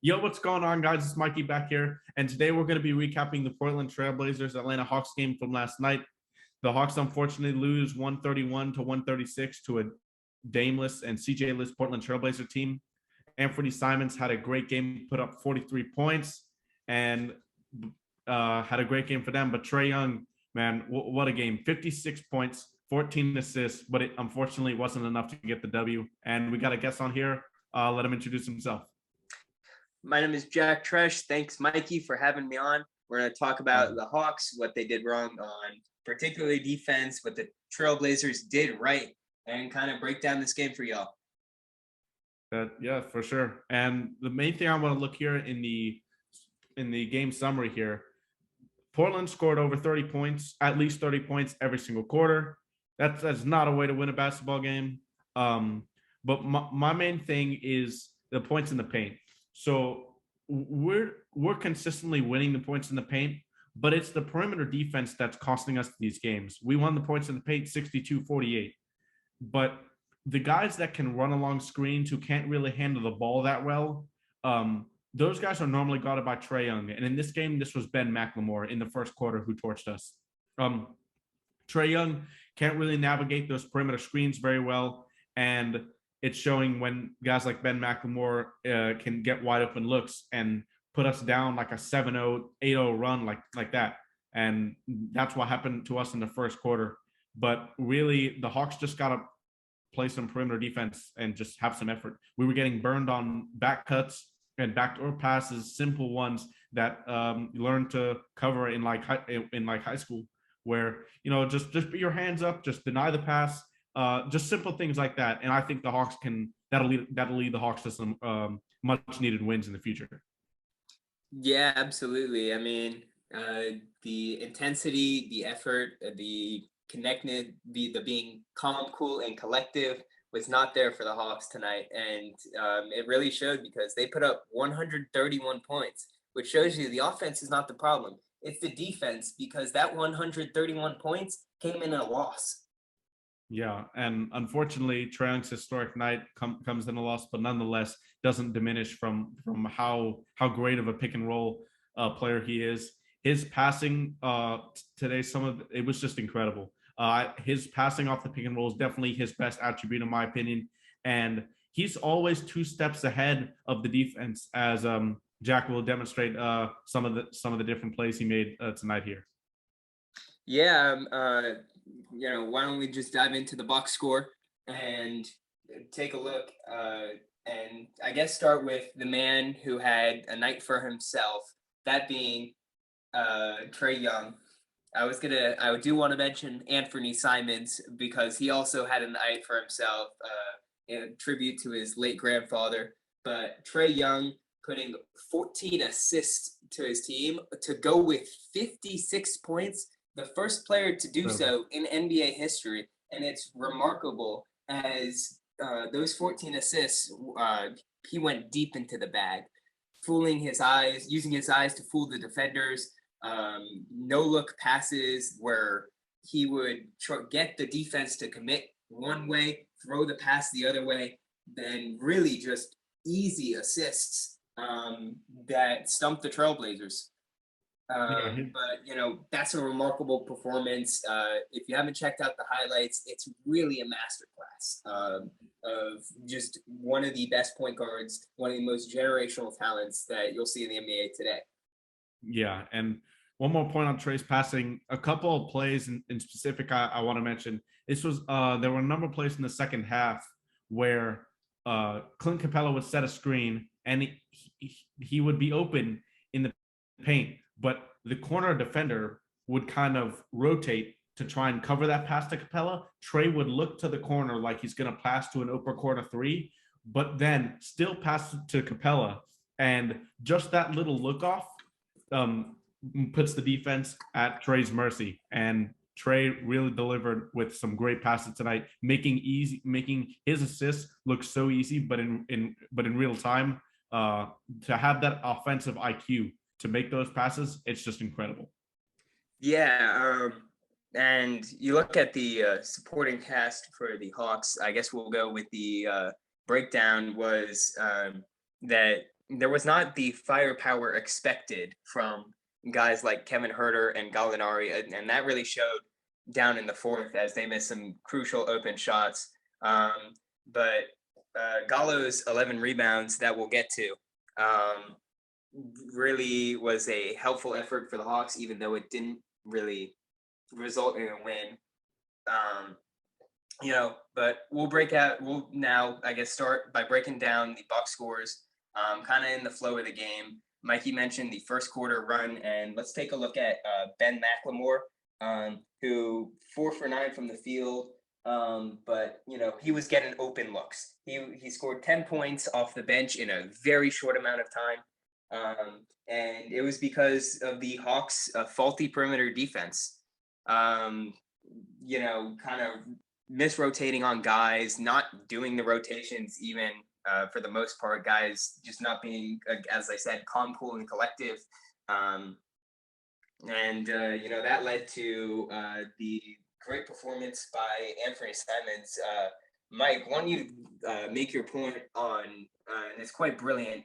Yo, what's going on, guys? It's Mikey back here, and today we're going to be recapping the Portland Trail Blazers Atlanta Hawks game from last night. The Hawks unfortunately lose 131 to 136 to a Dameless and CJ-less Portland Trail Blazer team. Anfernee Simons had a great game, put up 43 points, and had a great game for them. But Trae Young, man, what a game. 56 points, 14 assists, but it unfortunately wasn't enough to get the W. And we got a guest on here. Let him introduce himself. My name is Jack Tresh. Thanks, Mikey, for having me on. We're going to talk about the Hawks, what they did wrong on particularly defense, what the Trailblazers did right, and kind of break down this game for y'all. Yeah, for sure. And the main thing I want to look here in the game summary here, Portland scored over 30 points, at least 30 points every single quarter. That's not a way to win a basketball game. But my main thing is the points in the paint. So we're consistently winning the points in the paint, but it's the perimeter defense that's costing us these games. We won the points in the paint 62-48. But the guys that can run along screens who can't really handle the ball that well, those guys are normally guarded by Trae Young. And in this game, this was Ben McLemore in the first quarter who torched us. Trae Young can't really navigate those perimeter screens very well. And it's showing when guys like Ben McLemore can get wide open looks and put us down like a 7-0, 8-0 run like that. And that's what happened to us in the first quarter. But really, the Hawks just got to play some perimeter defense and just have some effort. We were getting burned on back cuts and backdoor passes, simple ones that you learn to cover in high school, where just put your hands up, just deny the pass. Just simple things like that, and I think the Hawks that'll lead the Hawks to some much needed wins in the future. Yeah, absolutely. I mean, the intensity, the effort, the connected, the being calm, cool, and collective was not there for the Hawks tonight, and it really showed because they put up 131 points, which shows you the offense is not the problem. It's the defense, because that 131 points came in a loss. Yeah, and unfortunately, Trae Young's historic night comes in a loss, but nonetheless doesn't diminish from how great of a pick and roll player he is. His passing today, it was just incredible. His passing off the pick and roll is definitely his best attribute, in my opinion, and he's always 2 steps ahead of the defense, as Jack will demonstrate some of the different plays he made tonight here. Yeah. Why don't we just dive into the box score and take a look, and I guess start with the man who had a night for himself, that being Trae Young. I do want to mention Anfernee Simons, because he also had a night for himself, in tribute to his late grandfather. But Trae Young putting 14 assists to his team to go with 56 points. The first player to do so in NBA history, and it's remarkable as those 14 assists, he went deep into the bag, using his eyes to fool the defenders, no-look passes where he would get the defense to commit one way, throw the pass the other way, then really just easy assists that stumped the Trailblazers. But that's a remarkable performance. If you haven't checked out the highlights, it's really a masterclass of just one of the best point guards, one of the most generational talents that you'll see in the NBA today. Yeah, and one more point on Trae's passing. A couple of plays in specific I want to mention. This was there were a number of plays in the second half where Clint Capella would set a screen and he would be open in the paint, but the corner defender would kind of rotate to try and cover that pass to Capella. Trae would look to the corner like he's going to pass to an open corner 3, but then still pass to Capella. And just that little look off puts the defense at Trae's mercy. And Trae really delivered with some great passes tonight, making his assists look so easy, but in real time, to have that offensive IQ to make those passes, it's just incredible. Yeah, and you look at the supporting cast for the Hawks. I guess we'll go with the breakdown was that there was not the firepower expected from guys like Kevin Herter and Gallinari, and that really showed down in the fourth as they missed some crucial open shots. But Gallo's 11 rebounds that we'll get to really was a helpful effort for the Hawks, even though it didn't really result in a win. But we'll now, I guess, start by breaking down the box scores, kind of in the flow of the game. Mikey mentioned the first quarter run, and let's take a look at Ben McLemore, who 4 for 9 from the field, but he was getting open looks. He scored 10 points off the bench in a very short amount of time, and it was because of the Hawks' faulty perimeter defense. Kind of misrotating on guys, not doing the rotations even for the most part, guys just not being, as I said, calm, cool, and collective. That led to the great performance by Anfernee Simons. Mike, why don't you make your point on, and it's quite brilliant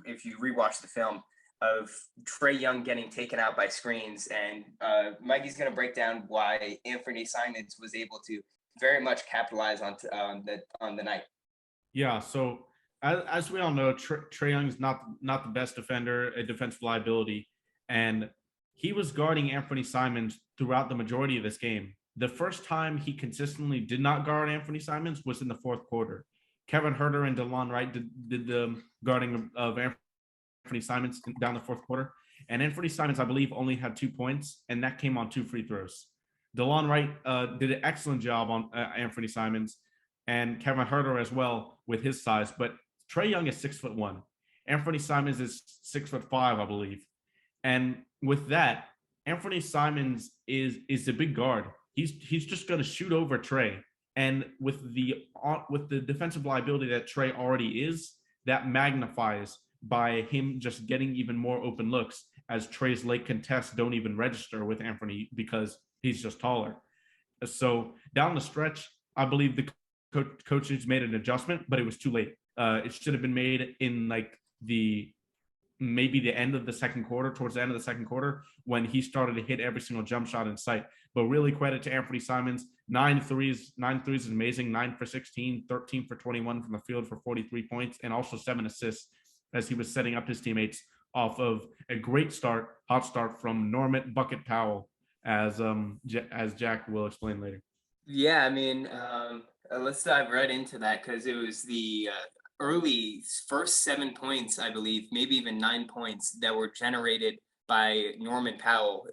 if you rewatch the film, of Trae Young getting taken out by screens, and Mikey's going to break down why Anfernee Simons was able to very much capitalize on the night. Yeah, so as we all know, Trae Young is not the best defender, a defensive liability, and he was guarding Anfernee Simons throughout the majority of this game. The first time he consistently did not guard Anfernee Simons was in the fourth quarter. Kevin Herter and DeLon Wright did the guarding of Anfernee Simons down the fourth quarter, and Anfernee Simons, I believe, only had 2 points, and that came on 2 free throws. DeLon Wright did an excellent job on Anfernee Simons, and Kevin Herter as well with his size. But Trae Young is 6'1". Anfernee Simons is 6'5", I believe. And with that, Anfernee Simons is a big guard. He's just going to shoot over Trae. And with the defensive liability that Trae already is, that magnifies by him just getting even more open looks, as Trae's late contests don't even register with Anfernee because he's just taller. So down the stretch, I believe the coaches made an adjustment, but it was too late. It should have been made in like maybe the end of the second quarter, towards the end of the second quarter, when he started to hit every single jump shot in sight. But really credit to Anfernee Simons. 9 threes is amazing. 9 for 16, 13 for 21 from the field for 43 points, and also 7 assists as he was setting up his teammates off of a great hot start from Norman Bucket Powell, as Jack will explain later. Yeah, I mean, let's dive right into that, because it was the early first 7 points, I believe, maybe even 9 points that were generated by Norman Powell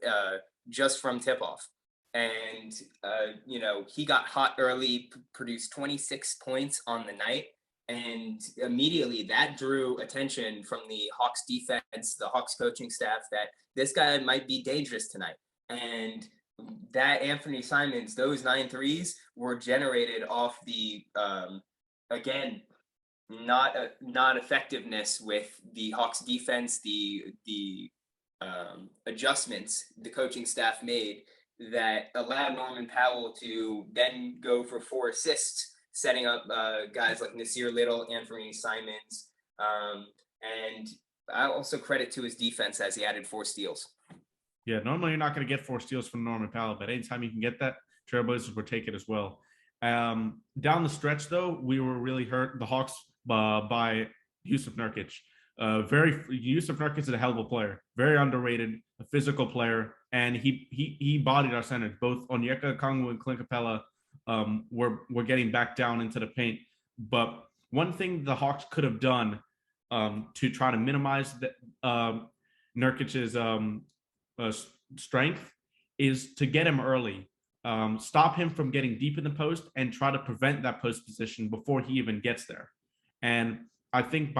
just from tip-off. And, he got hot early, produced 26 points on the night. And immediately that drew attention from the Hawks defense, the Hawks coaching staff, that this guy might be dangerous tonight. And that Anfernee Simons, those 9 threes were generated off the, again, not effectiveness with the Hawks defense, the adjustments the coaching staff made that allowed Norman Powell to then go for 4 assists, setting up guys like Nassir Little, Anfernee Simons, and I also credit to his defense as he added 4 steals. Yeah, normally you're not going to get 4 steals from Norman Powell, but anytime you can get that, Trailblazers will take it as well. Down the stretch, though, we were really hurt, the Hawks, by Jusuf Nurkic. Jusuf Nurkic is a hell of a player, very underrated, a physical player, and he bodied our centers. Both Onyeka Okongwu and Clint Capella were getting back down into the paint. But one thing the Hawks could have done to try to minimize Nurkic's strength is to get him early, stop him from getting deep in the post, and try to prevent that post position before he even gets there. And I think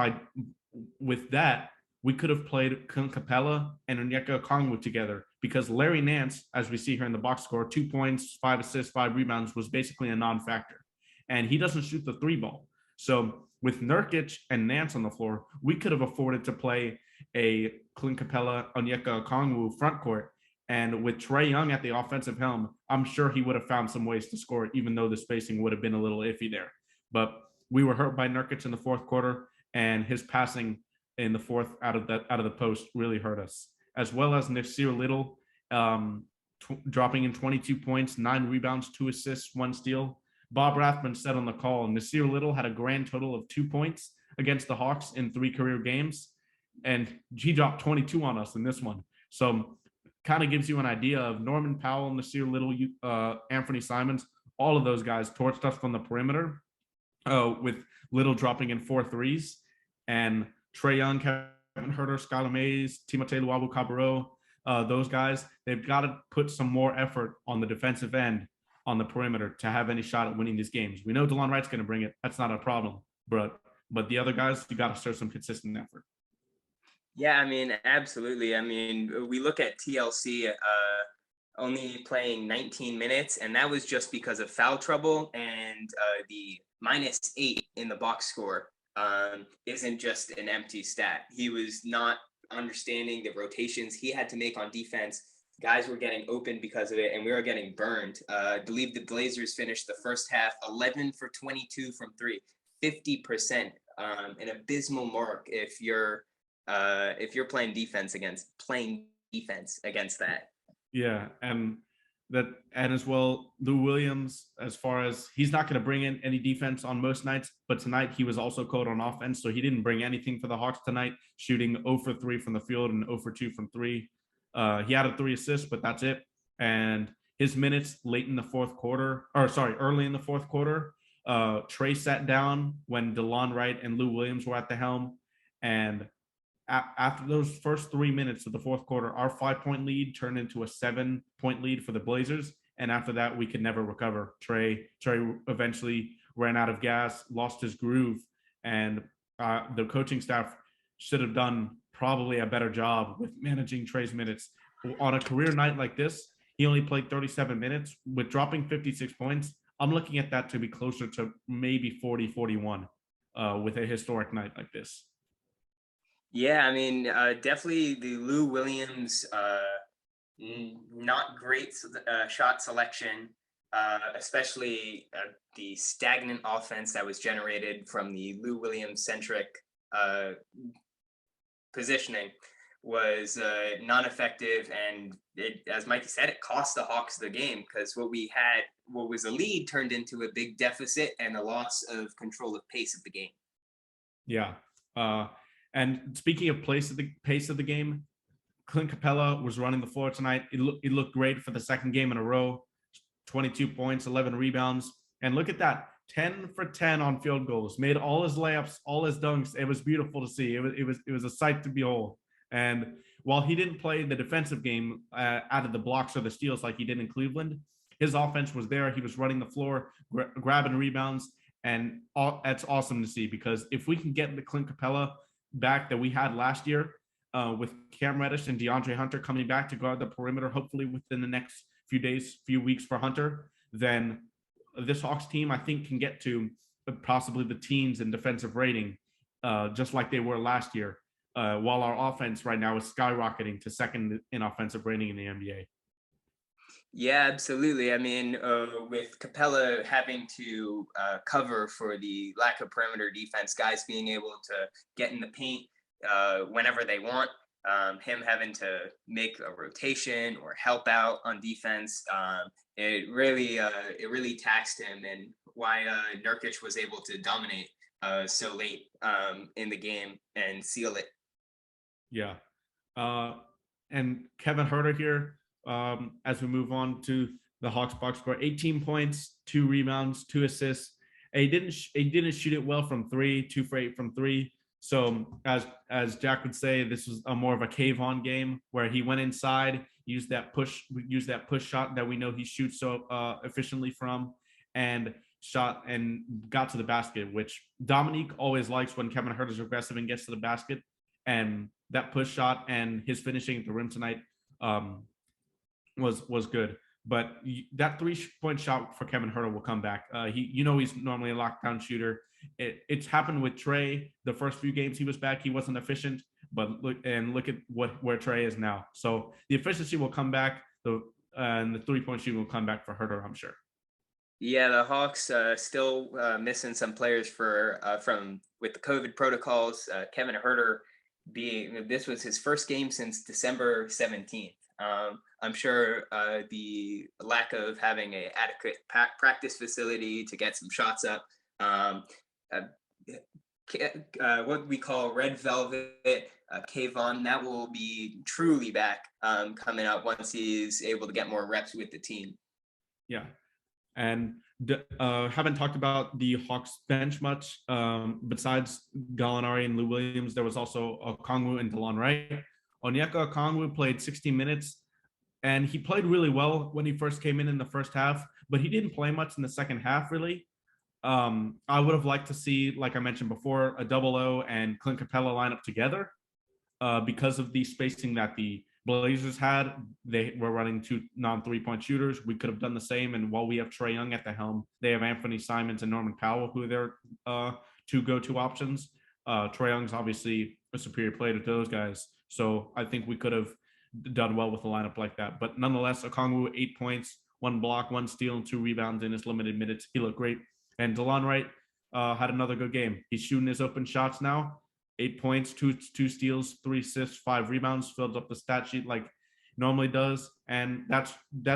with that, we could have played Clint Capella and Onyeka Okongwu together, because Larry Nance, as we see here in the box score, 2 points, 5 assists, 5 rebounds, was basically a non-factor. And he doesn't shoot the 3 ball. So with Nurkic and Nance on the floor, we could have afforded to play a Clint Capella, Onyeka Okongwu front court. And with Trae Young at the offensive helm, I'm sure he would have found some ways to score, even though the spacing would have been a little iffy there. But we were hurt by Nurkic in the fourth quarter, and his passing in the fourth out of the post really hurt us, as well as Nassir Little dropping in 22 points, 9 rebounds, 2 assists, 1 steal. Bob Rathman said on the call, Nassir Little had a grand total of 2 points against the Hawks in 3 career games, and he dropped 22 on us in this one. So kind of gives you an idea of Norman Powell, Nassir Little, Anfernee Simons, all of those guys torched us from the perimeter, with Little dropping in 4 threes, and Trae Young, Kevin Huerter, Skylar Mays, Timothé Luwawu-Cabarrot, those guys, they've got to put some more effort on the defensive end on the perimeter to have any shot at winning these games. We know DeLon Wright's going to bring it. That's not a problem. But the other guys, you got to show some consistent effort. Yeah, I mean, absolutely. I mean, we look at TLC only playing 19 minutes, and that was just because of foul trouble, and the -8 in the box score isn't just an empty stat. He was not understanding the rotations he had to make on defense. Guys were getting open because of it, and we were getting burned. I believe the Blazers finished the first half 11 for 22 from 3, 50%, an abysmal mark if you're playing defense against that. Yeah, and as well, Lou Williams, as far as he's not going to bring in any defense on most nights, but tonight he was also cold on offense, so he didn't bring anything for the Hawks tonight, shooting 0 for 3 from the field and 0 for 2 from 3. He had 3 assists, but that's it. And his minutes early in the fourth quarter, Trae sat down when DeLon Wright and Lou Williams were at the helm. And after those first 3 minutes of the fourth quarter, our 5-point lead turned into a 7-point lead for the Blazers. And after that, we could never recover. Trae eventually ran out of gas, lost his groove, and the coaching staff should have done probably a better job with managing Trae's minutes. On a career night like this, he only played 37 minutes. With dropping 56 points, I'm looking at that to be closer to maybe 40, 41 with a historic night like this. Yeah, I mean, definitely the Lou Williams, not great shot selection, especially the stagnant offense that was generated from the Lou Williams-centric positioning was non-effective, and as Mikey said, it cost the Hawks the game, because what was a lead turned into a big deficit and a loss of control of pace of the game. Yeah. And speaking of pace of the game, Clint Capella was running the floor tonight. It looked great for the second game in a row. 22 points, 11 rebounds. And look at that. 10 for 10 on field goals, made all his layups, all his dunks. It was beautiful to see. It was a sight to behold. And while he didn't play the defensive game out of the blocks or the steals like he did in Cleveland, his offense was there. He was running the floor, grabbing rebounds, and that's awesome to see, because if we can get the Clint Capella back that we had last year, with Cam Reddish and DeAndre Hunter coming back to guard the perimeter, hopefully within the next few weeks for Hunter, then this Hawks team, I think, can get to possibly the teens in defensive rating, just like they were last year, while our offense right now is skyrocketing to second in offensive rating in the NBA. Yeah, absolutely. I mean, with Capella having to cover for the lack of perimeter defense, guys being able to get in the paint whenever they want, him having to make a rotation or help out on defense, it really taxed him, and why Nurkic was able to dominate so late in the game and seal it. Yeah. And Kevin Huerter here, as we move on to the Hawks box score, 18 points, 2 rebounds, 2 assists. He didn't shoot it well from 3, 2 for 8 from 3. So as Jack would say, this was a more of a cave-on game where he went inside, used that push shot that we know he shoots so efficiently from, and shot and got to the basket, which Dominique always likes when Kevin Huerter is aggressive and gets to the basket. And that push shot and his finishing at the rim tonight was good. But that 3-point shot for Kevin Huerter will come back. He's normally a lockdown shooter. It's happened with Trae. The first few games he was back, he wasn't efficient. But look at where Trae is now. So the efficiency will come back. And the 3-point shooting will come back for Huerter, I'm sure. Yeah, the Hawks still missing some players with the COVID protocols. Kevin Huerter this was his first game since December 17th. I'm sure the lack of having an adequate practice facility to get some shots up, what we call red velvet, Kayvon, that will be truly back coming up once he's able to get more reps with the team. Yeah. And haven't talked about the Hawks bench much. Besides Gallinari and Lou Williams, there was also Okongwu and DeLon Wright. Onyeka Okongwu played 60 minutes, and he played really well when he first came in the first half, but he didn't play much in the second half, really. I would have liked to see, like I mentioned before, a double O and Clint Capella line up together because of the spacing that the Blazers had. They were running 2 non-3-point shooters. We could have done the same. And while we have Trae Young at the helm, they have Anfernee Simons and Norman Powell, who are their 2 go-to options. Trae Young's obviously a superior player to those guys. So I think we could have done well with a lineup like that. But nonetheless, Okongwu, 8 points, 1 block, 1 steal, and 2 rebounds in his limited minutes. He looked great. And DeLon Wright had another good game. He's shooting his open shots now. 8 points, 2 steals, 3 assists, 5 rebounds, fills up the stat sheet like normally does. And that's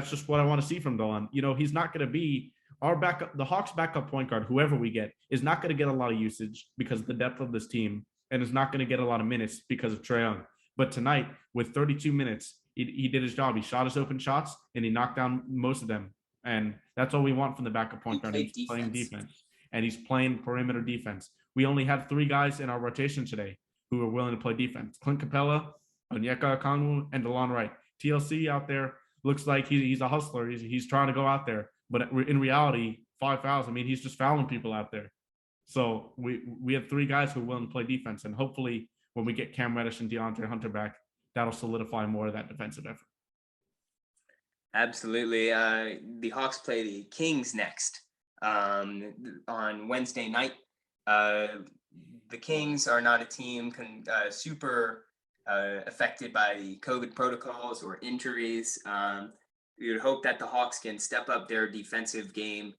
just what I want to see from DeLon. You know, he's not going to be our backup. The Hawks' backup point guard, whoever we get, is not going to get a lot of usage because of the depth of this team, and is not going to get a lot of minutes because of Trae Young. But tonight, with 32 minutes, he did his job. He shot his open shots, and he knocked down most of them. And that's all we want from the backup point guard. He's playing defense, and he's playing perimeter defense. We only had 3 guys in our rotation today who were willing to play defense: Clint Capella, Onyeka Okongwu, and DeLon Wright. TLC out there looks like he's a hustler. He's trying to go out there, but in reality, 5 fouls. I mean, he's just fouling people out there. So we have 3 guys who are willing to play defense, and hopefully when we get Cam Reddish and DeAndre Hunter back, that'll solidify more of that defensive effort. Absolutely. The Hawks play the Kings next on Wednesday night. The Kings are not a team super affected by the COVID protocols or injuries. We would hope that the Hawks can step up their defensive game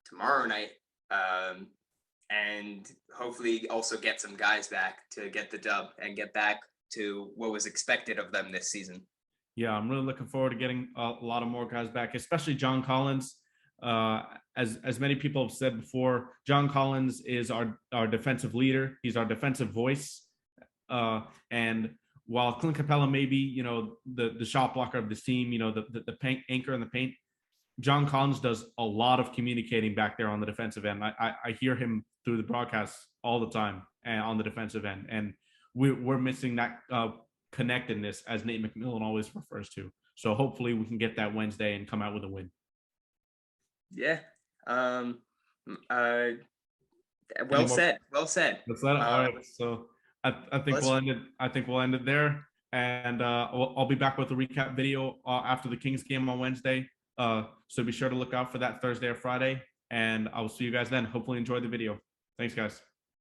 tomorrow night and hopefully also get some guys back to get the dub and get back to what was expected of them this season. Yeah, I'm really looking forward to getting a lot of more guys back, especially John Collins. As many people have said before, John Collins is our defensive leader. He's our defensive voice. And while Clint Capella may be, you know, the shot blocker of this team, you know, the paint anchor in the paint, John Collins does a lot of communicating back there on the defensive end. I hear him through the broadcast all the time and on the defensive end. And we're missing that connectedness, as Nate McMillan always refers to. So hopefully we can get that Wednesday and come out with a win. Yeah. Well said. That's that. All right. So I think we'll end it. I think we'll end it there. And I'll be back with a recap video after the Kings game on Wednesday. So be sure to look out for that Thursday or Friday. And I will see you guys then. Hopefully enjoy the video. Thanks, guys.